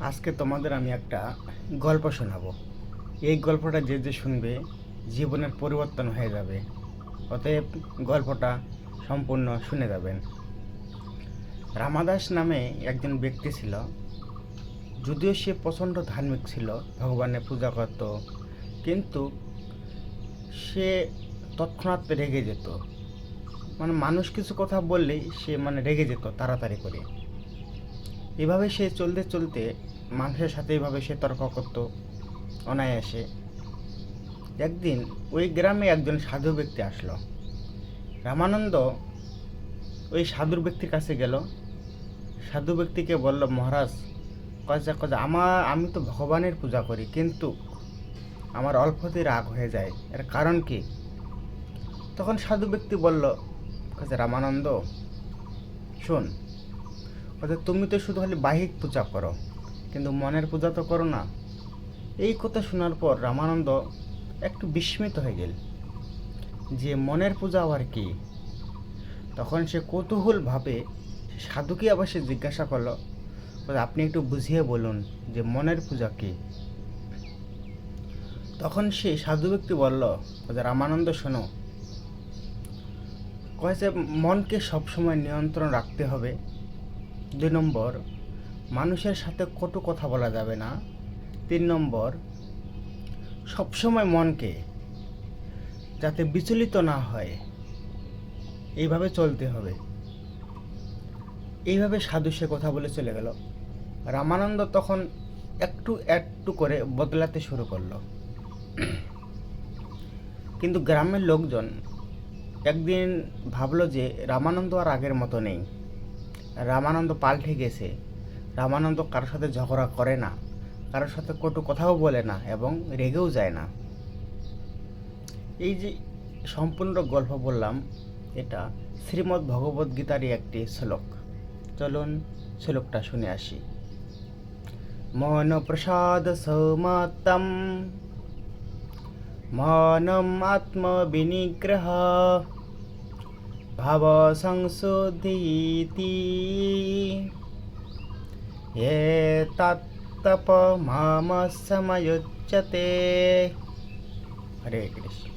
আজকে তোমাদের আমি একটা গল্প শোনাবো। এই গল্পটা যে যে শুনবে জীবনের পরিবর্তন হয়ে যাবে। অতএব গল্পটা সম্পূর্ণ শুনে যাবেন। রামাদাস নামে একজন ব্যক্তি ছিল। যদিও সে প্রচণ্ড ধার্মিক ছিল, ভগবানের পূজা করত, কিন্তু সে তৎক্ষণাৎ রেগে যেত। মানুষ কিছু কথা বললেই সে রেগে যেত তাড়াতাড়ি করে। এভাবে সে চলতে চলতে মানুষের সাথে এভাবে সে তর্ক করত অনায়াসে। একদিন ওই গ্রামে একজন সাধু ব্যক্তি আসলো। রামানন্দ ওই সাধু ব্যক্তির কাছে গেল। সাধু ব্যক্তিকে বলল, মহারাজ, আমি তো ভগবানের পূজা করি, কিন্তু আমার অল্পতেই রাগ হয়ে যায়, এর কারণ কি? তখন সাধু ব্যক্তি বলল, রামানন্দ, শোন, তুমি তো শুধু খালি বাহ্যিক পূজা করো, কিন্তু মনের পূজা তো করো না। এই কথা শোনার পর রামানন্দ একটু বিস্মিত হয়ে গেল যে মনের পূজা আবার কি। তখন সে কৌতূহলভাবে সাধুকে আবার সে জিজ্ঞাসা করলো, আপনি একটু বুঝিয়ে বলুন যে মনের পূজা কি। তখন সে সাধু ব্যক্তি বলল, রামানন্দ, শোনো, যে মনকে সবসময় নিয়ন্ত্রণ রাখতে হবে। 2 নম্বর, মানুষের সাথে কটু কথা বলা যাবে না। 3 নম্বর, সবসময় মনকে যাতে বিচলিত না হয় এইভাবে চলতে হবে। এইভাবে সাধু সে কথা বলে চলে গেল। রামানন্দ তখন একটু একটু করে বদলাতে শুরু করলো। কিন্তু গ্রামের লোকজন একদিন ভাবলো যে রামানন্দ আর আগের মতো নেই, রামানন্দ পাল্টে গেছে। রামানন্দ কারোর সাথে ঝগড়া করে না, কারোর সাথে কটু কথাও বলে না, এবং রেগেও যায় না। এই যে সম্পূর্ণ গল্প বললাম, এটা শ্রীমদ্ ভগবদ গীতারই একটি শ্লোক। চলুন শ্লোকটা শুনে আসি। মন প্রসাদ সৌমতম মনম আত্মবিনিগ্রহ ভাব সংশোধীতি তপ মাম সময়োচ্যতে। হরে কৃষ্ণ।